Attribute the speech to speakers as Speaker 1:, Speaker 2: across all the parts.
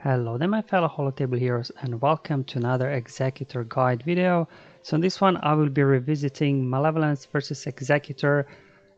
Speaker 1: Hello there my fellow holotable heroes and welcome to another Executor guide video. So in this one I will be revisiting Malevolence versus Executor.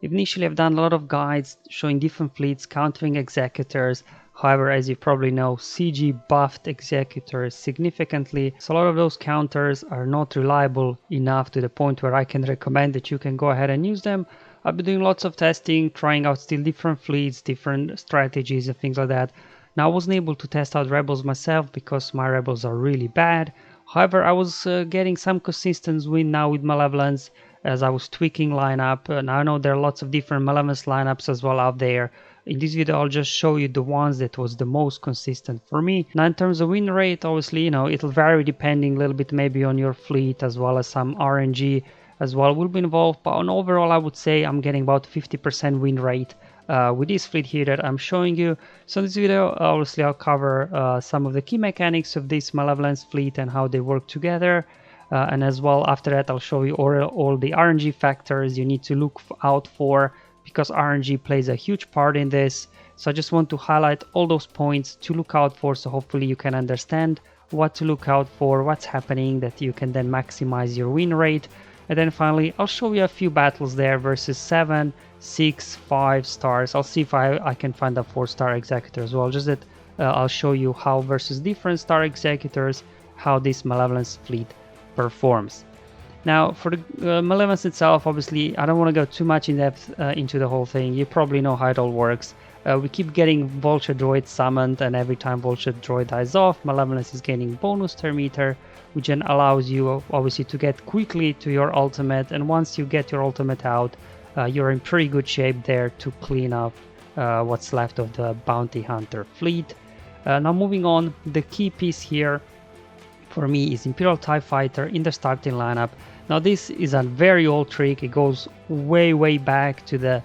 Speaker 1: Initially I've done a lot of guides showing different fleets countering Executors. However, as you probably know, CG buffed Executors significantly, so a lot of those counters are not reliable enough to the point where I can recommend that you can go ahead and use them. I've been doing lots of testing, trying out still different fleets, different strategies and things like that. Now I wasn't able to test out rebels myself because my rebels are really bad. However, I was getting some consistent win now with Malevolence as I was tweaking lineup. Now I know there are lots of different Malevolence lineups as well out there. In this video I'll just show you the ones that was the most consistent for me. Now in terms of win rate, obviously it'll vary depending a little bit maybe on your fleet as well as some RNG as well will be involved, but on overall I would say I'm getting about 50% win rate with this fleet here that I'm showing you. So in this video obviously I'll cover some of the key mechanics of this Malevolence fleet and how they work together, and as well after that I'll show you all the RNG factors you need to look out for, because RNG plays a huge part in this. So I just want to highlight all those points to look out for, so hopefully you can understand what to look out for, what's happening, that you can then maximize your win rate. And then finally I'll show you a few battles there versus 7, 6, 5 stars. I'll see if I can find a 4-star executor as well, just that I'll show you how versus different star executors how this Malevolence fleet performs. Now for the Malevolence itself, obviously I don't want to go too much in depth into the whole thing. You probably know how it all works. We keep getting Vulture Droid summoned, and every time Vulture Droid dies off, Malevolence is gaining bonus turn meter, which then allows you obviously to get quickly to your ultimate, and once you get your ultimate out, you're in pretty good shape there to clean up what's left of the Bounty Hunter fleet. Now moving on, the key piece here for me is Imperial TIE Fighter in the starting lineup. Now this is a very old trick. It goes way back to the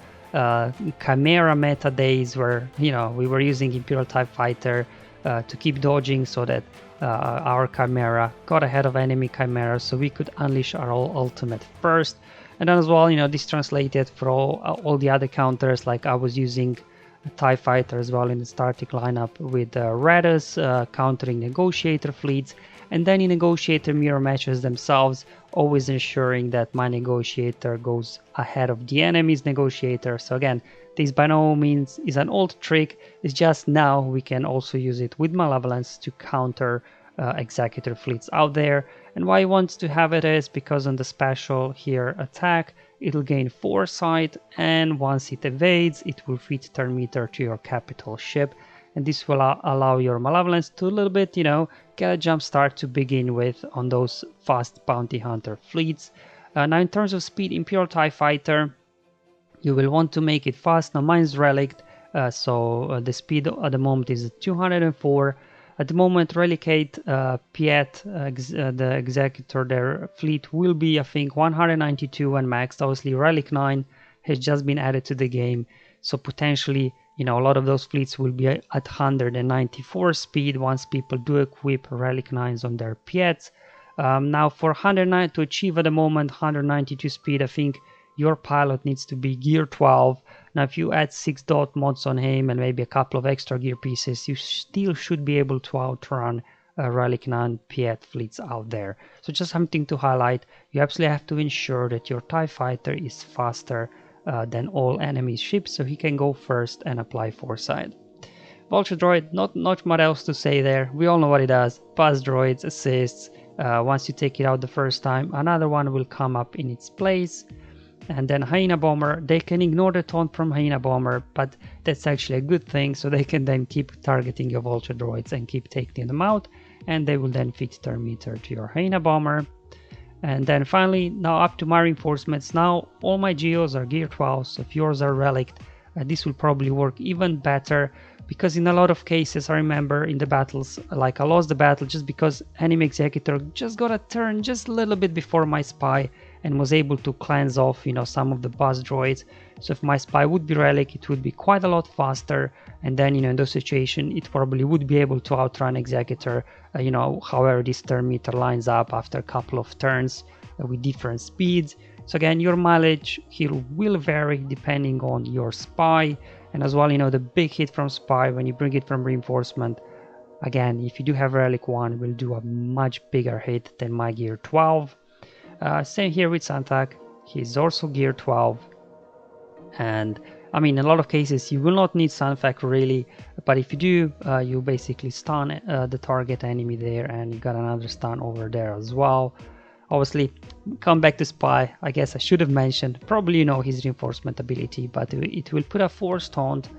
Speaker 1: Chimera meta days where we were using Imperial TIE Fighter to keep dodging so that our Chimera got ahead of enemy Chimeras so we could unleash our ultimate first. And then as well, this translated for all the other counters, like I was using a TIE Fighter as well in the starting lineup with Raddus countering Negotiator fleets, and then in Negotiator mirror matches themselves, always ensuring that my Negotiator goes ahead of the enemy's Negotiator. So again, this by no means is an old trick, it's just now we can also use it with Malevolence to counter Executor fleets out there. And why I want to have it is because on the special here attack, it'll gain foresight, and once it evades, it will feed turn meter to your capital ship, and this will allow your Malevolence to a little bit, get a jump start to begin with on those fast Bounty Hunter fleets. Now in terms of speed, Imperial TIE Fighter, you will want to make it fast. Now mine's relict, so the speed at the moment is 204. At the moment, Relicate Piet, the Executor, their fleet will be, I think, 192 when maxed. Obviously, Relic 9 has just been added to the game, so potentially, a lot of those fleets will be at 194 speed once people do equip Relic 9s on their Piets. Now, for 109 to achieve at the moment 192 speed, I think your pilot needs to be gear 12. Now if you add 6 dot mods on him and maybe a couple of extra gear pieces, you still should be able to outrun Relic 9 Piet fleets out there. So just something to highlight, you absolutely have to ensure that your TIE Fighter is faster than all enemy ships, so he can go first and apply foresight. Vulture Droid, not much else to say there, we all know what it does. Pass droids, assists, once you take it out the first time, another one will come up in its place. And then Hyena Bomber, they can ignore the taunt from Hyena Bomber, but that's actually a good thing, so they can then keep targeting your Vulture Droids and keep taking them out, and they will then feed turn meter to your Hyena Bomber. And then finally, now up to my reinforcements. Now all my Geos are gear 12, so if yours are relict, this will probably work even better, because in a lot of cases I remember in the battles, like I lost the battle just because enemy Executor just got a turn just a little bit before my spy and was able to cleanse off some of the boss droids. So if my spy would be relic, it would be quite a lot faster, and then in those situations it probably would be able to outrun Executor, however this turn meter lines up after a couple of turns with different speeds. So again, your mileage here will vary depending on your spy, and as well the big hit from spy when you bring it from reinforcement Again, if you do have Relic 1, it will do a much bigger hit than my Gear 12. Same here with Santak, he's also Gear 12. And I mean, in a lot of cases you will not need Stun Effect really, but if you do, you basically stun the target enemy there, and you got another stun over there as well. Obviously, come back to Spy, I guess I should have mentioned, probably you know his reinforcement ability, but it will put a force taunt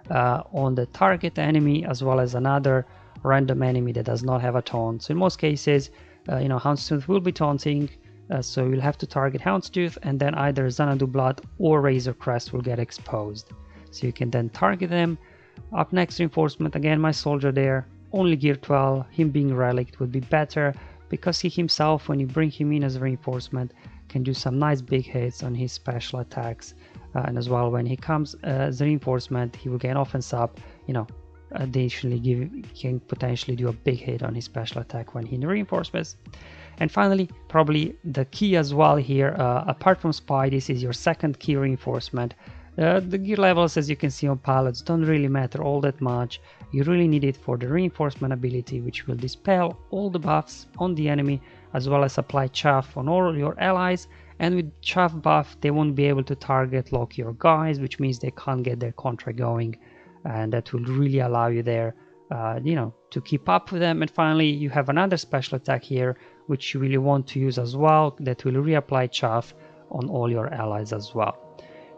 Speaker 1: on the target enemy as well as another random enemy that does not have a taunt. So in most cases, you know, Houndstooth will be taunting, so you'll have to target Houndstooth, and then either Xanadu Blood or Razor Crest will get exposed. So you can then target them. Up next, reinforcement, again my soldier there, only Gear 12, him being relic would be better, because he himself, when you bring him in as a reinforcement, can do some nice big hits on his special attacks. And as well, when he comes as a reinforcement, he will gain offense up, you know, additionally can potentially do a big hit on his special attack when he reinforcements. And finally, probably the key as well here, apart from Spy, this is your second key reinforcement. The gear levels, as you can see on palettes, don't really matter all that much. You really need it for the reinforcement ability, which will dispel all the buffs on the enemy, as well as apply chaff on all your allies. And with chaff buff, they won't be able to target lock your guys, which means they can't get their contra going, and that will really allow you there, you know, to keep up with them. And finally, you have another special attack here, which you really want to use as well, that will reapply chaff on all your allies as well.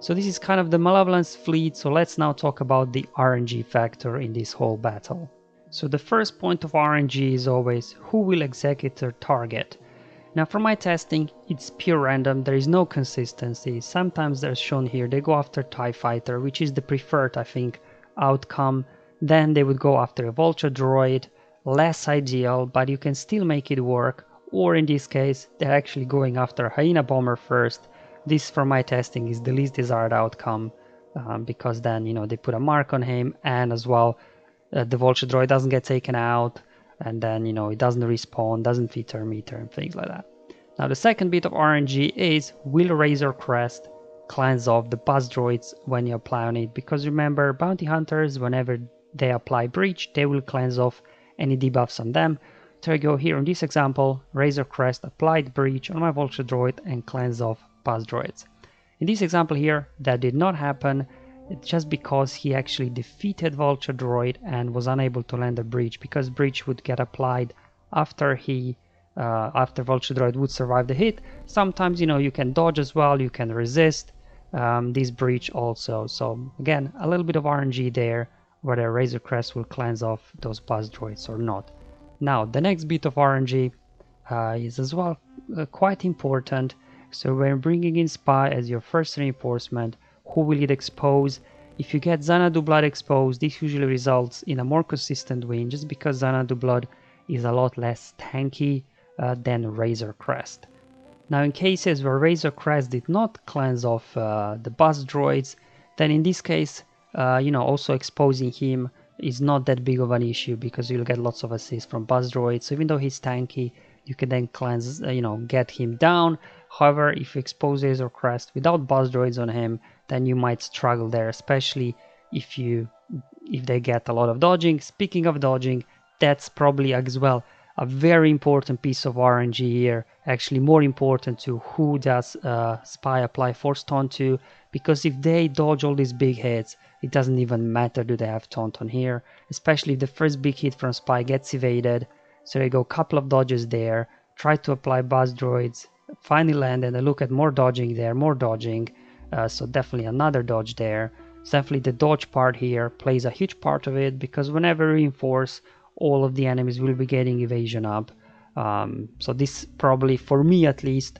Speaker 1: So this is kind of the Malevolence fleet, so let's now talk about the RNG factor in this whole battle. So the first point of RNG is always who will Executor target. Now from my testing, it's pure random, there is no consistency. Sometimes they're shown here, they go after TIE Fighter, which is the preferred, I think, outcome. Then they would go after a Vulture Droid, less ideal, but you can still make it work. Or in this case, they're actually going after Hyena Bomber first. This, from my testing, is the least desired outcome, because then, you know, they put a mark on him, and as well, the Vulture Droid doesn't get taken out, and then, you know, it doesn't respawn, doesn't feature meter, and things like that. Now, the second bit of RNG is, will Razor Crest cleanse off the Buzz Droids when you apply on it? Because remember, Bounty Hunters, whenever they apply Breach, they will cleanse off any debuffs on them. So I go here in this example, Razor Crest applied Breach on my Vulture Droid and cleanse off Buzz Droids. In this example here, that did not happen, just because he actually defeated Vulture Droid and was unable to land a Breach, because Breach would get applied after after Vulture Droid would survive the hit. Sometimes, you know, you can dodge as well, you can resist this Breach also. So again, a little bit of RNG there, whether Razor Crest will cleanse off those Buzz Droids or not. Now, the next bit of RNG is as well quite important. So when bringing in Spy as your first reinforcement, who will it expose? If you get Xanadu Blood exposed, this usually results in a more consistent win, just because Xanadu Blood is a lot less tanky than Razor Crest. Now in cases where Razor Crest did not cleanse off the Buzz Droids, then in this case, you know, also exposing him is not that big of an issue, because you'll get lots of assists from Buzz Droids. So even though he's tanky, you can then cleanse, you know, get him down. However, if you expose Razor Crest without Buzz Droids on him, then you might struggle there, especially if they get a lot of dodging. Speaking of dodging, that's probably as well a very important piece of RNG here, actually more important to who does Spy apply Force Taunt to, because if they dodge all these big hits, it doesn't even matter do they have Taunt on here, especially if the first big hit from Spy gets evaded. So they go a couple of dodges there, try to apply Buzz Droids, finally land, and then look at more dodging there, more dodging, so definitely another dodge there. So definitely the dodge part here plays a huge part of it, because whenever you reinforce, all of the enemies will be getting evasion up. So this probably, for me at least,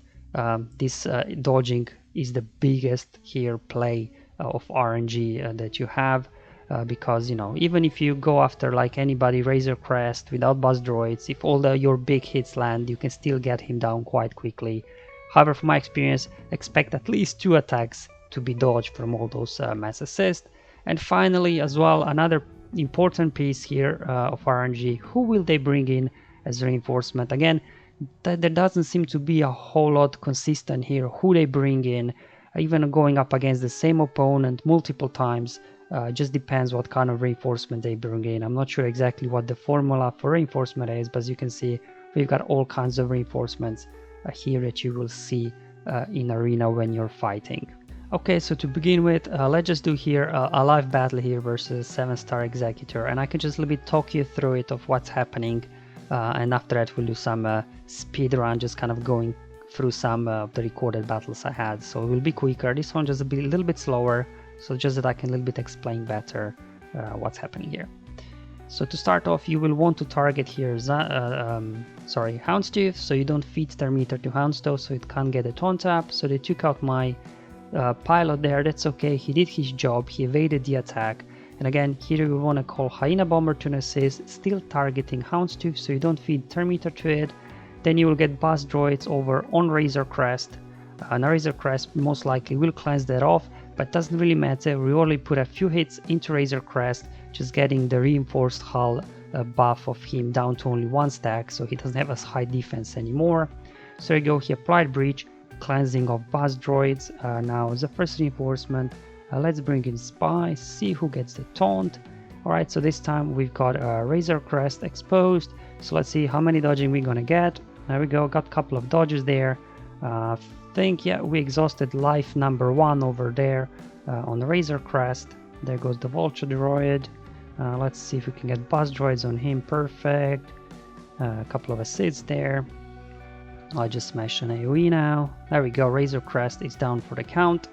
Speaker 1: this dodging is the biggest here play of RNG that you have. Because, you know, even if you go after like anybody Razor Crest without Buzz Droids, if all your big hits land, you can still get him down quite quickly. However, from my experience, expect at least 2 attacks to be dodged from all those mass assists. And finally, as well, another important piece here of RNG, who will they bring in as reinforcement? Again, there doesn't seem to be a whole lot consistent here who they bring in. Even going up against the same opponent multiple times, Just depends what kind of reinforcement they bring in. I'm not sure exactly what the formula for reinforcement is, but as you can see, we've got all kinds of reinforcements here that you will see in arena when you're fighting. Okay, so to begin with, let's just do here a live battle here versus 7-star Executor, and I can just a little bit talk you through it of what's happening, and after that we'll do some speed run, just kind of going through some of the recorded battles I had. So it will be quicker. This one just a little bit slower, so just that I can a little bit explain better what's happening here. So to start off, you will want to target here Houndstooth, so you don't feed their meter to Houndstooth, so it can't get a taunt up. So they took out my pilot there. That's okay, he did his job, he evaded the attack. And again, here you want to call Hyena Bomber to an assist, still targeting Houndstooth, so you don't feed Terminator to it. Then you will get Buzz Droids over on Razor Crest. And Razor Crest most likely will cleanse that off, but doesn't really matter. We only put a few hits into Razor Crest, just getting the reinforced hull buff of him down to only 1 stack, so he doesn't have as high defense anymore. So there you go, he applied Breach, cleansing of Buzz Droids. Now as the first reinforcement, let's bring in Spy, see who gets the taunt. Alright, so this time we've got Razor Crest exposed, so let's see how many dodging we're gonna get. There we go, got a couple of dodges there. I think, yeah, we exhausted life number 1 over there on the Razor Crest. There goes the Vulture Droid. Let's see if we can get Buzz Droids on him. Perfect. A couple of assists there. I just smashed an AoE now. There we go, Razor Crest is down for the count.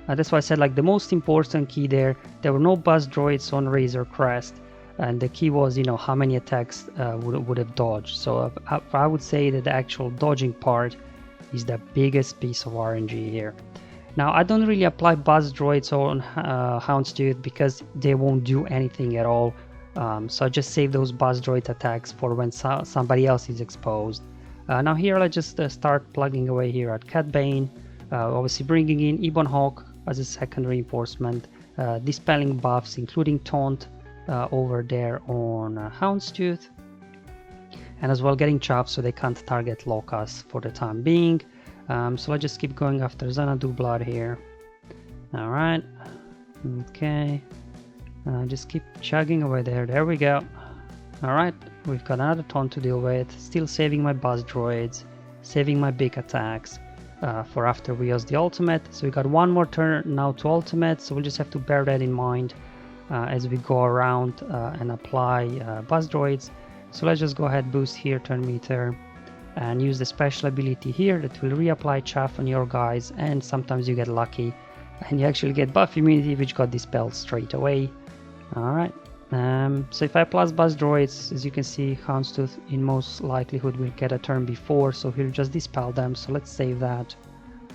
Speaker 1: That's why I said, like, the most important key there were no Buzz Droids on Razor Crest, and the key was, you know, how many attacks would have dodged. So I would say that the actual dodging part is the biggest piece of RNG here. Now I don't really apply Buzz Droids on Houndstooth because they won't do anything at all. So I just save those Buzz Droid attacks for when somebody else is exposed. Now here let's just start plugging away here at Cat Bane. Obviously bringing in Ebon Hawk as a second reinforcement, dispelling buffs including Taunt over there on Houndstooth, and as well getting Chaff so they can't target Locust for the time being. So let's just keep going after Xanadu Blood here. Alright, okay, just keep chugging away there. There we go. Alright, we've got another Taunt to deal with, still saving my Buzz Droids, saving my big attacks for after we use the ultimate. So we got one more turn now to ultimate, so we'll just have to bear that in mind as we go around and apply Buzz Droids. So let's just go ahead, boost here, turn meter, and use the special ability here that will reapply Chaff on your guys, and sometimes you get lucky and you actually get buff immunity, which got dispelled straight away. Alright, so if I plus Buzz Droids, as you can see, Houndstooth in most likelihood will get a turn before, so he'll just dispel them, so let's save that.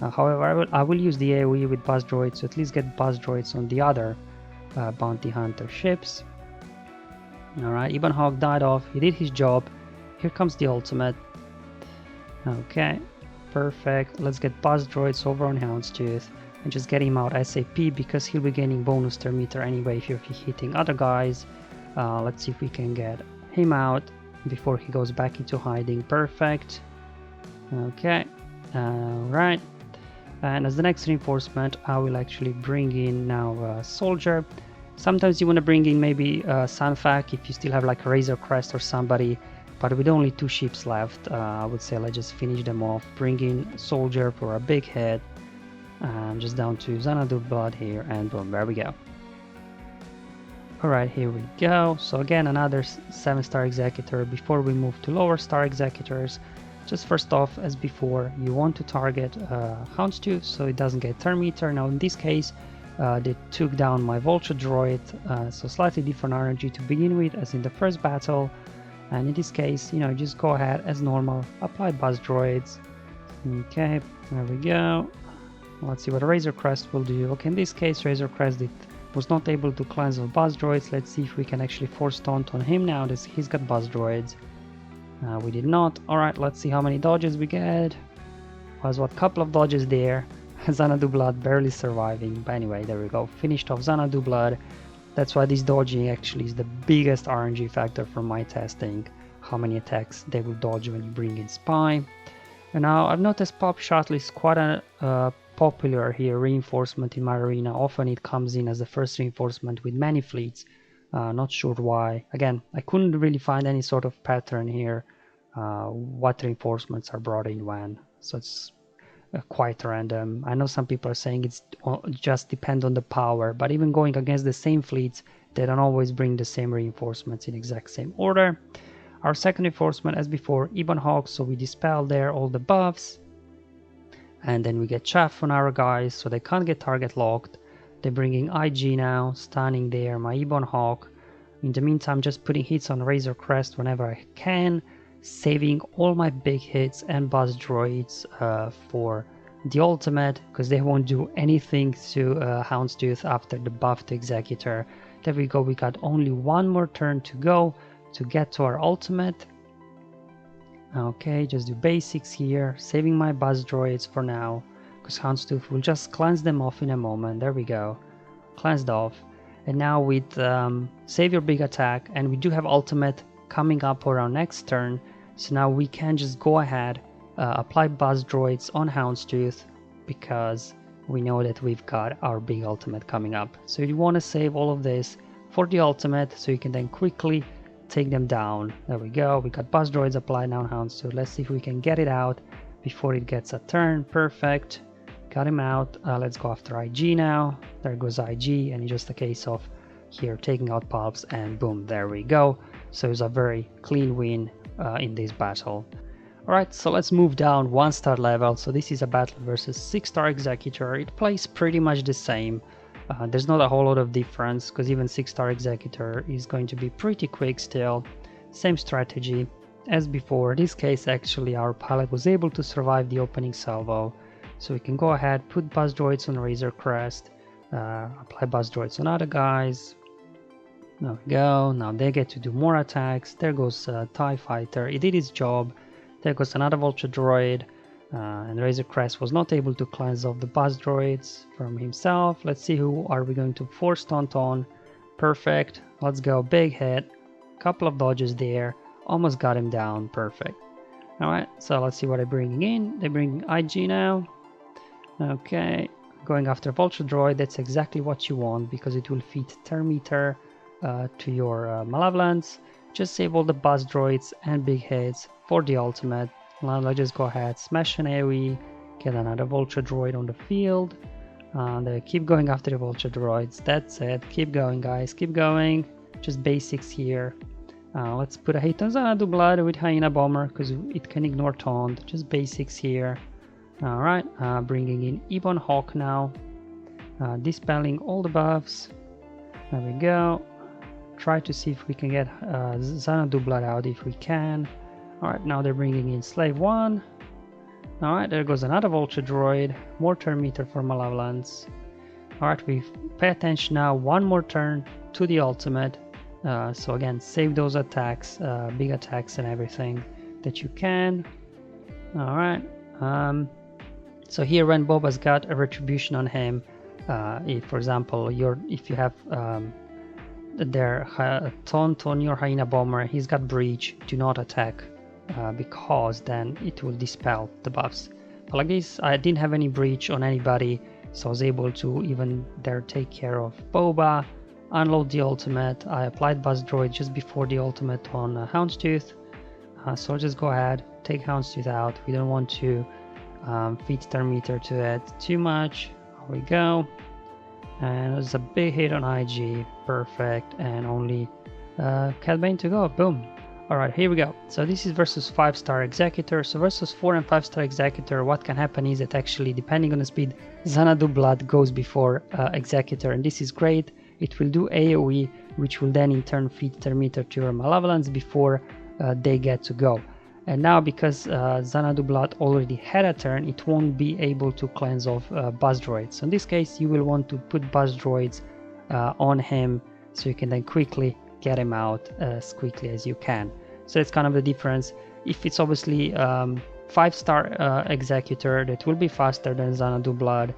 Speaker 1: However, I will use the AoE with Buzz Droids to at least get Buzz Droids on the other Bounty Hunter ships. Alright, Ebon Hawk died off, he did his job. Here comes the ultimate. Okay, perfect. Let's get Buzz Droids over on Houndstooth and just get him out ASAP, because he'll be gaining bonus turn meter anyway if you're hitting other guys. Let's see if we can get him out before he goes back into hiding. Perfect. Okay, alright. And as the next reinforcement, I will actually bring in now Soldier. Sometimes you want to bring in maybe Sanfak if you still have like a Razor Crest or somebody, but with only 2 ships left, I would say let's just finish them off. Bring in Soldier for a big hit, just down to Xanadu Blood here, and boom, there we go. Alright, here we go. So again, another 7-star Executor. Before we move to lower star Executors, just first off, as before, you want to target Houndstooth so it doesn't get turn meter. Now in this case, they took down my Vulture Droid, so slightly different RNG to begin with as in the first battle. And in this case, you know, just go ahead as normal, apply Buzz Droids. Okay, there we go. Let's see what Razor Crest will do. Okay, in this case, Razor Crest was not able to cleanse of Buzz Droids. Let's see if we can actually force taunt on him now that he's got Buzz Droids. We did not. Alright, let's see how many dodges we get. Was what, couple of dodges there. Xanadu Blood barely surviving, but anyway, there we go. Finished off Xanadu Blood. That's why this dodging actually is the biggest RNG factor from my testing. How many attacks they will dodge when you bring in Spy. And now I've noticed Pop Shuttle is quite a popular here reinforcement in my arena. Often it comes in as the first reinforcement with many fleets. Not sure why. Again, I couldn't really find any sort of pattern here. What reinforcements are brought in when. So it's quite random. I know some people are saying it's just depend on the power, but even going against the same fleets, they don't always bring the same reinforcements in exact same order. Our second reinforcement, as before, Ebon Hawk, so we dispel there all the buffs. And then we get chaff on our guys, so they can't get target locked. They're bringing IG now, stunning there my Ebon Hawk. In the meantime, just putting hits on Razor Crest whenever I can, saving all my big hits and buzz droids for the ultimate, because they won't do anything to Houndstooth after the buff to Executor. There we go, we got only one more turn to go to get to our ultimate. Okay, just do basics here, saving my buzz droids for now, because Houndstooth will just cleanse them off in a moment. There we go, cleansed off. And now with save your big attack, and we do have ultimate coming up for our next turn, so now we can just go ahead, apply buzz droids on Houndstooth, because we know that we've got our big ultimate coming up. So you want to save all of this for the ultimate, so you can then quickly take them down. There we go, we got buzz droids applied now on Houndstooth. Let's see if we can get it out before it gets a turn. Perfect, got him out. Let's go after IG now. There goes IG, and it's just a case of here taking out pulps, and boom, there we go. So it's a very clean win in this battle. Alright, so let's move down 1-star level. So this is a battle versus 6-star Executor. It plays pretty much the same. There's not a whole lot of difference, because even 6-star Executor is going to be pretty quick still. Same strategy as before. In this case, actually, our pilot was able to survive the opening salvo. So we can go ahead, put buzz droids on Razor Crest, apply buzz droids on other guys. There we go, now they get to do more attacks. There goes TIE Fighter, it did its job. There goes another Vulture Droid, and Razor Crest was not able to cleanse off the buzz droids from himself. Let's see who are we going to force taunt on. Perfect, let's go, big hit, couple of dodges there, almost got him down, perfect. Alright, so let's see what they're bringing in. They're bringing IG now. Okay, going after Vulture Droid, that's exactly what you want, because it will feed Thermometer to your Malevolence. Just save all the buzz droids and big hits for the ultimate. Now let's just go ahead, smash an AoE, get another Vulture Droid on the field. They keep going after the Vulture Droids, that's it, keep going guys, keep going. Just basics here. Let's put a hit on Xanadu Blood with Hyena Bomber, because it can ignore taunt, just basics here. Alright, bringing in Ebon Hawk now, dispelling all the buffs. There we go. Try to see if we can get Xanadu Blood out if we can. Alright, now they're bringing in Slave 1. Alright, there goes another Vulture Droid. More turn meter for Malevolence. Alright, we pay attention now. One more turn to the ultimate. So again, save those attacks, big attacks and everything that you can. Alright. So here when Boba's got a retribution on him, if for example if you have their taunt on your Hyena Bomber, he's got breach, do not attack, because then it will dispel the buffs. But like this, I didn't have any breach on anybody, so I was able to even there take care of Boba, unload the ultimate. I applied buzz droid just before the ultimate on Houndstooth, so I'll just go ahead, take Houndstooth out. We don't want to feed Thermometer to it too much. Here we go, and there's a big hit on IG, perfect, and only Cad Bane to go, boom. Alright, here we go. So this is versus 5-star Executor. So versus 4 and 5-star Executor, what can happen is that actually, depending on the speed, Xanadu Blood goes before Executor, and this is great. It will do AoE, which will then in turn feed Thermometer to your Malevolence before they get to go. And now because Xanadu Blood already had a turn, it won't be able to cleanse off buzz droids. So in this case, you will want to put buzz droids on him, so you can then quickly get him out as quickly as you can. So that's kind of the difference. If it's obviously 5-star Executor, that will be faster than Xanadu Blood,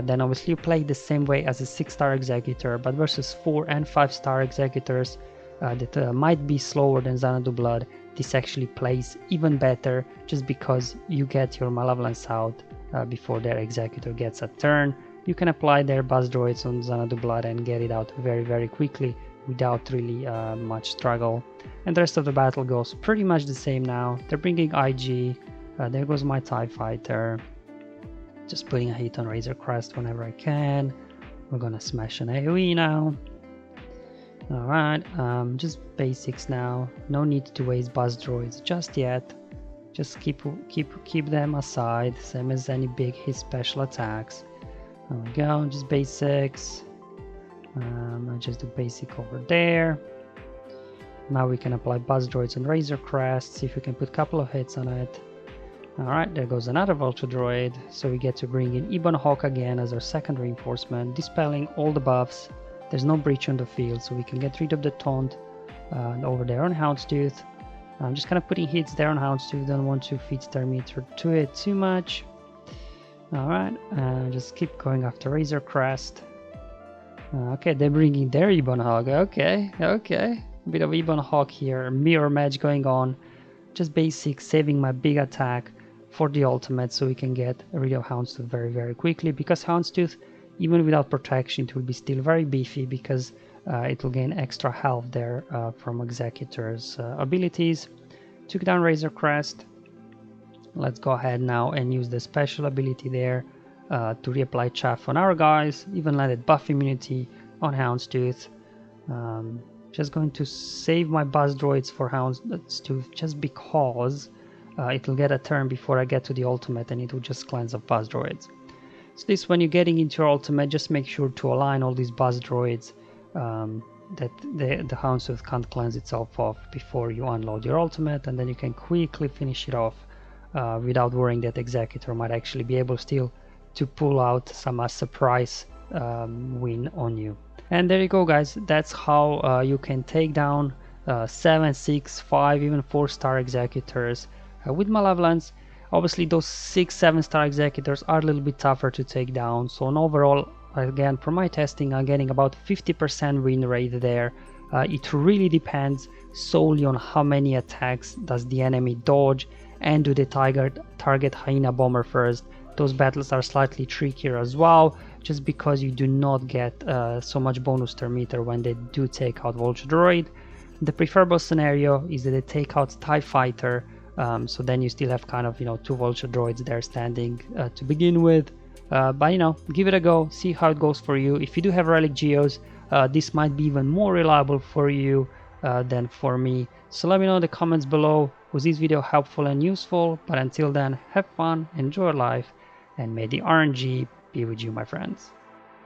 Speaker 1: then obviously you play the same way as a 6-star Executor, but versus 4 and 5-star Executors that might be slower than Xanadu Blood, this actually plays even better, just because you get your Malevolence out before their Executor gets a turn. You can apply their Buzz Droids on Xanadu Blood and get it out very quickly without really much struggle. And the rest of the battle goes pretty much the same now. They're bringing IG. There goes my TIE Fighter. Just putting a hit on Razor Crest whenever I can. We're gonna smash an AoE now. Alright, just basics now. No need to waste Buzz Droids just yet. Just keep them aside, same as any big hit special attacks. There we go, just basics. I'll just do basic over there. Now we can apply Buzz Droids and Razor Crest, see if we can put a couple of hits on it. Alright, there goes another Vulture Droid, so we get to bring in Ebon Hawk again as our second reinforcement, dispelling all the buffs. There's no breach on the field, so we can get rid of the taunt over there on Houndstooth. I'm just kind of putting hits there on Houndstooth, don't want to feed Star Meter to it too much. Alright, just keep going after Razor Crest. Okay, they're bringing their Ebon Hawk, okay. A bit of Ebon Hawk here, mirror match going on. Just basic, saving my big attack for the ultimate so we can get rid of Houndstooth very quickly, because Houndstooth, even without protection, it will be still very beefy because it will gain extra health there from Executor's abilities. Took down Razor Crest. Let's go ahead now and use the special ability there to reapply chaff on our guys, even landed buff immunity on Houndstooth. Just going to save my Buzz Droids for Houndstooth just because it will get a turn before I get to the ultimate and it will just cleanse of Buzz Droids. So this, when you're getting into your ultimate, just make sure to align all these Buzz Droids that the Houndstooth can't cleanse itself off before you unload your ultimate, and then you can quickly finish it off without worrying that Executor might actually be able still to pull out some surprise win on you. And there you go, guys. That's how you can take down 7, 6, 5, even 4-star Executors with Malevolence. Obviously those 6, 7-star Executors are a little bit tougher to take down, so on overall, again, from my testing, I'm getting about 50% win rate there. It really depends solely on how many attacks does the enemy dodge and do they target Hyena Bomber first. Those battles are slightly trickier as well, just because you do not get so much bonus turn meter when they do take out Vulture Droid. The preferable scenario is that they take out TIE Fighter, so then you still have kind of, 2 Vulture Droids there standing to begin with. But give it a go, see how it goes for you. If you do have Relic Geos, this might be even more reliable for you than for me. So let me know in the comments below, was this video helpful and useful? But until then, have fun, enjoy life, and may the RNG be with you, my friends.